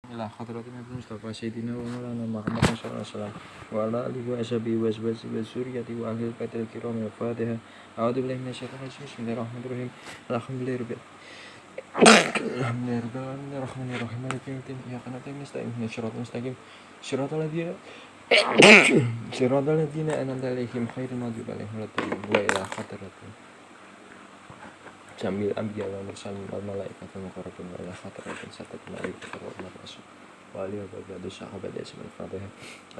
إلى حضرة النبي المصطفى سيدنا ومولانا محمد صلى الله عليه وسلم وعلى آله وأصحابه وأزواجه وذريته وأهل البيت الكرام الفاتحة. أعوذ بالله من الشيطان الرجيم. بسم الله الرحمن الرحيم. الحمد لله رب العالمين الرحمن الرحيم مالك يوم الدين إياك نعبد ونستعين اهدنا الصراط المستقيم صراط الذين أنعمت عليهم غير المغضوب عليهم ولا الضالين. وإلى حضرة Jamil Ambiya wa Mursalin wal Malaikatul Muqarrabin wa ila hadratin sadat malaikatul wa rasul wa alihi wa ba'du sahabat Yasmin Fatihah.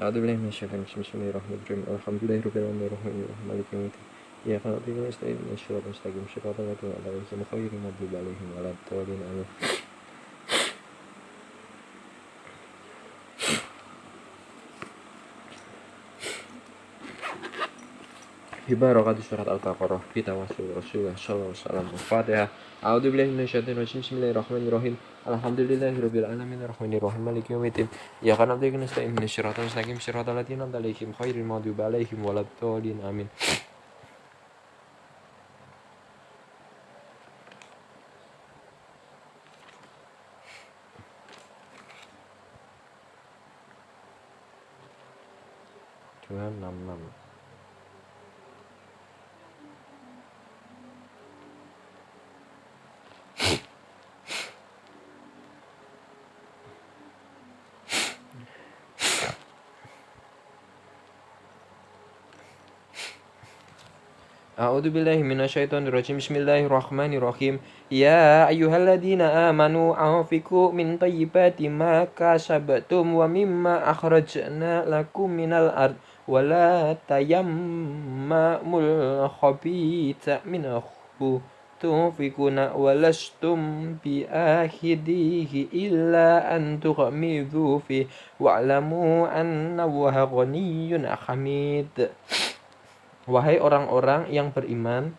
A'udzu billahi minasyaitonir rajim. Bismillahirrahmanirrahim. Alhamdulillahirabbil alamin maliki yaumiddin. Iyyaka na'budu wa nasta'in ihdinas siratal mustaqim siratal ladzina an'amta 'alaihim ghairil maghdubi 'alaihim waladdallin. Amin. Barakatuh surat Al-Baqarah kita wasul Rasulullah sallallahu alaihi wasallam. Fatihah. A'udzu billahi minasyaitonir rajim. Bismillahirrahmanirrahim. Alhamdulillahirabbil alamin arrahmanir rahim maliki yaumiddin. Iyyaka na'budu wa nasta'in ihdinas siratal mustaqim siratal ladzina an'amta 'alaihim ghairil maghdubi 'alaihim waladdallin. Amin. Tuhan 66. A'udzu billahi minasyaitonir rajim. Bismillahirrahmanirrahim. Ya ayyuhalladzina amanu anfiqu min thayyibati ma kasabtum wa mimma akhrajna lakum minal ard wa la tayammamul khabitha minhu tunfiquna wa lastum bi akhidihi illa an tughmidu fi wa'lamu anna Allaha ghaniyyun hamid. Wahai orang-orang yang beriman,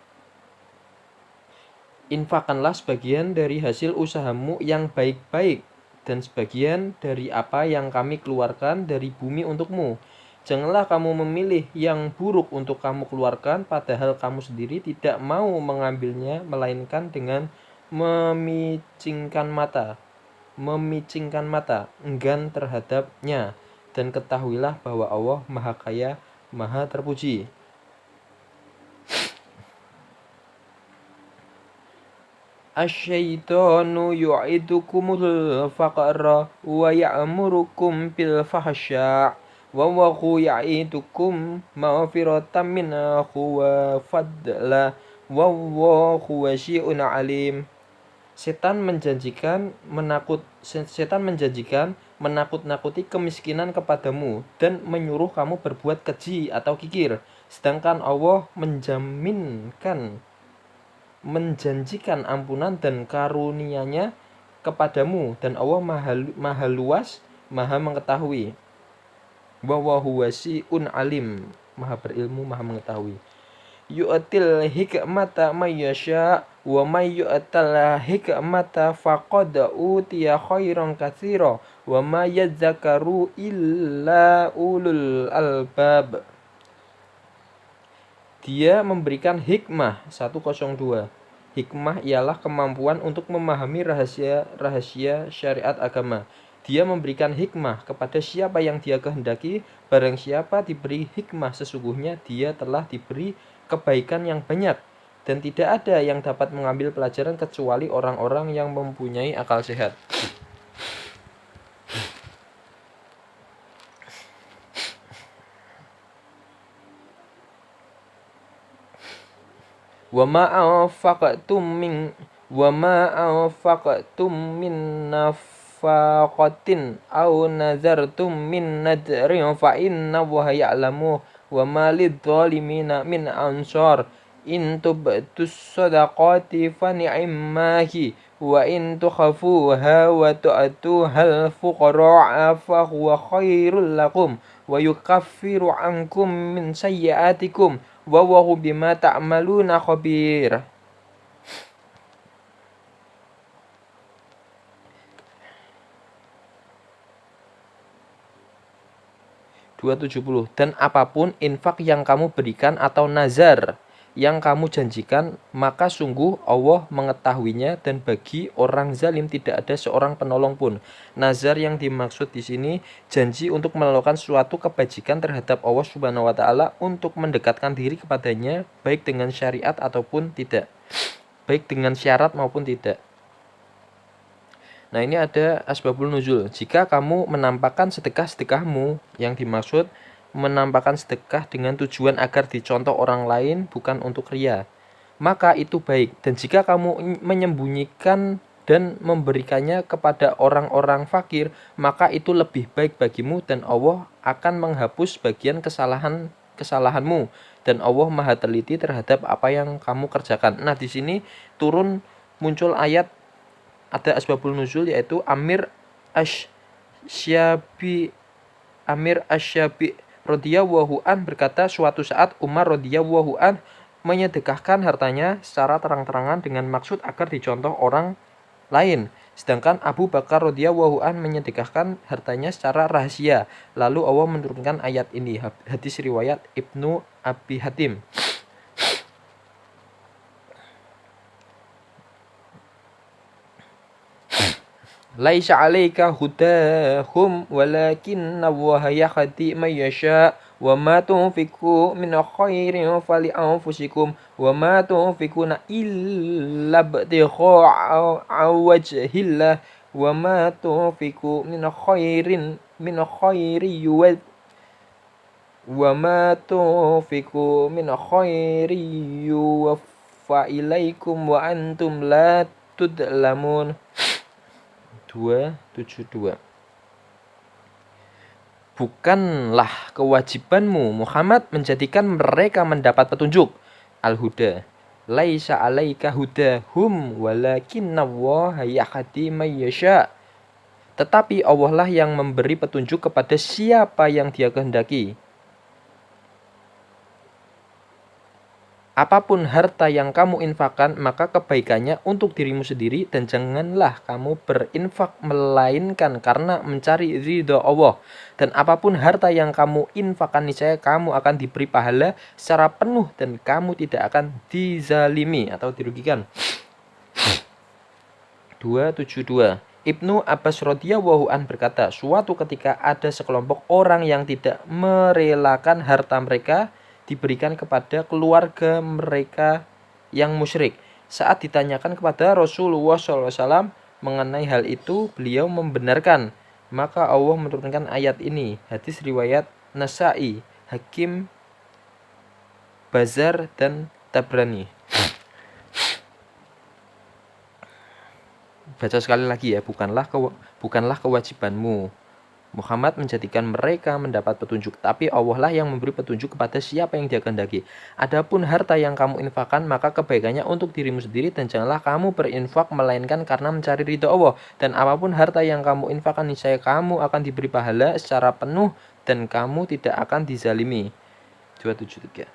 infakkanlah sebagian dari hasil usahamu yang baik-baik dan sebagian dari apa yang kami keluarkan dari bumi untukmu. Janganlah kamu memilih yang buruk untuk kamu keluarkan, padahal kamu sendiri tidak mau mengambilnya, melainkan dengan memicingkan mata, enggan terhadapnya. Dan ketahuilah bahwa Allah Maha Kaya, Maha Terpuji. Asyaitonu yu'idukumul faqra wa ya'murukum bil fahsya' wa wallahu ya'idukum maghfiratan minhu wa fadla wallahu wasi'un alim. Setan menjanjikan menakut-nakuti kemiskinan kepadamu dan menyuruh kamu berbuat keji atau kikir, sedangkan Allah menjanjikan ampunan dan karunia-Nya kepadamu, dan Allah maha luas, maha mengetahui. Wallahu wasi'un alim, maha berilmu, maha mengetahui. Yu'til hikmata may yasha wa may yu'tal hikmata faqad utiya khairan katsira wa may yadzakaru illa ulul albab. Dia memberikan hikmah. 102. Hikmah ialah kemampuan untuk memahami rahasia syariat agama. Dia memberikan hikmah kepada siapa yang Dia kehendaki. Barang siapa diberi hikmah, sesungguhnya dia telah diberi kebaikan yang banyak, dan tidak ada yang dapat mengambil pelajaran kecuali orang-orang yang mempunyai akal sehat. Wa ma anfaqtum min nafaqatin aw nazartum min nadrin fa inna Allaha ya'lamu wa ma lidh-dhalimina min ansar. In tubtus sadaqati fa ni'mahi wa in tukhafuha wa tu'tuhal fuqara'a fa huwa khairul lakum wa yukaffiru ankum min sayyi'atikum wallahu bima ta'maluna khabir. 270. Dan apapun infak yang kamu berikan atau nazar yang kamu janjikan, maka sungguh Allah mengetahuinya dan bagi orang zalim tidak ada seorang penolong pun. Nazar yang dimaksud di sini janji untuk melakukan suatu kebajikan terhadap Allah Subhanahu wa taala untuk mendekatkan diri kepadanya baik dengan syariat ataupun tidak. Baik dengan syarat maupun tidak. Nah, ini ada asbabul nuzul. Jika kamu menampakkan sedekah-sedekahmu, yang dimaksud menampakkan sedekah dengan tujuan agar dicontoh orang lain bukan untuk ria, maka itu baik. Dan jika kamu menyembunyikan dan memberikannya kepada orang-orang fakir, maka itu lebih baik bagimu dan Allah akan menghapus bagian kesalahanmu dan Allah Maha teliti terhadap apa yang kamu kerjakan. Nah, di sini muncul ayat, ada asbabul nuzul, yaitu Amir Asyabi radhiyallahu an berkata, suatu saat Umar radhiyallahu an menyedekahkan hartanya secara terang-terangan dengan maksud agar dicontoh orang lain. Sedangkan Abu Bakar radhiyallahu an menyedekahkan hartanya secara rahasia. Lalu Allah menurunkan ayat ini. Hadis riwayat Ibnu Abi Hatim. Laisa 'alaika hudahum walakinna Allaha yahdi may yasha wa ma tunfiqu min khairin fali anfusikum wa ma tunfiquna illa ibtigha'a wajhillah wa ma tunfiqu min khairin wa ma tunfiqu min khairin yuwaffa ilaikum wa antum la tudlamun. 272. Bukanlah kewajibanmu Muhammad menjadikan mereka mendapat petunjuk. Al-Huda. Laisa 'alaika hudahum walakinnallaha yahdi may yasha. Tetapi Allah lah yang memberi petunjuk kepada siapa yang Dia kehendaki. Apapun harta yang kamu infakkan, maka kebaikannya untuk dirimu sendiri, dan janganlah kamu berinfak melainkan karena mencari ridha Allah. Dan apapun harta yang kamu infakkan, niscaya kamu akan diberi pahala secara penuh dan kamu tidak akan dizalimi atau dirugikan. 272. Ibnu Abbas radhiyallahu an berkata, suatu ketika ada sekelompok orang yang tidak merelakan harta mereka diberikan kepada keluarga mereka yang musyrik. Saat ditanyakan kepada Rasulullah SAW mengenai hal itu, beliau membenarkan. Maka Allah menurunkan ayat ini. Hadis riwayat Nasa'i, Hakim, Bazar, dan Tabrani. Baca sekali lagi ya, bukanlah kewajibanmu Muhammad menjadikan mereka mendapat petunjuk, tapi Allah lah yang memberi petunjuk kepada siapa yang Dia kehendaki. Adapun harta yang kamu infakkan, maka kebaikannya untuk dirimu sendiri, dan janganlah kamu berinfak melainkan karena mencari ridha Allah. Dan apapun harta yang kamu infakkan, niscaya kamu akan diberi pahala secara penuh dan kamu tidak akan dizalimi. 273.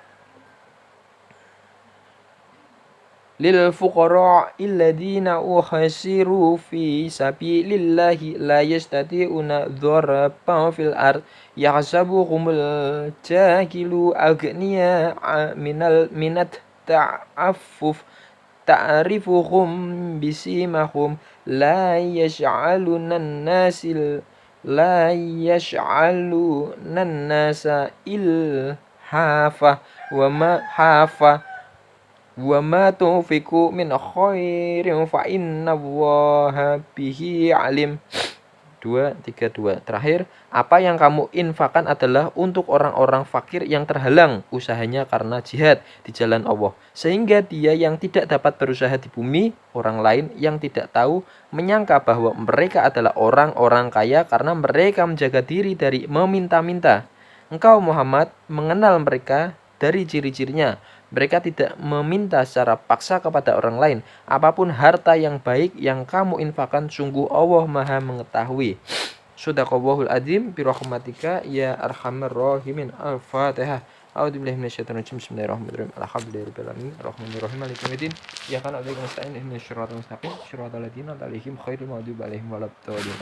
Lil fuqara alladhina uhsiru fi sabilillahi la yastati'una dzarban fil ard yahsabuhumul jahilu aghniya minat ta'affuf ta'rifuhum bisimahum la yash'alunan nasa ilhafa wa ma tunfiqu min khairin fa innallaha bihi alim. 232. Terakhir, apa yang kamu infakkan adalah untuk orang-orang fakir yang terhalang usahanya karena jihad di jalan Allah, sehingga dia yang tidak dapat berusaha di bumi, orang lain yang tidak tahu menyangka bahwa mereka adalah orang-orang kaya karena mereka menjaga diri dari meminta-minta. Engkau Muhammad mengenal mereka dari ciri-cirinya. Mereka tidak meminta secara paksa kepada orang lain. Apapun harta yang baik yang kamu infakkan, sungguh Allah Maha mengetahui. Shadaqallahul adzim birahmatika ya arhamar rahimin. Al-Fatihah. A'udzubillahi minasyaitonir rajim. Bismillahirrahmanirrahim. Alhamdulillahirabbil alamin. Arrahmanirrahim. Maliki yaumiddin. Iyyaka na'budu wa iyyaka nasta'in. Ihdinas siratal mustaqim. Shiratal ladzina an'amta 'alaihim ghairil maghdubi 'alaihim waladdallin.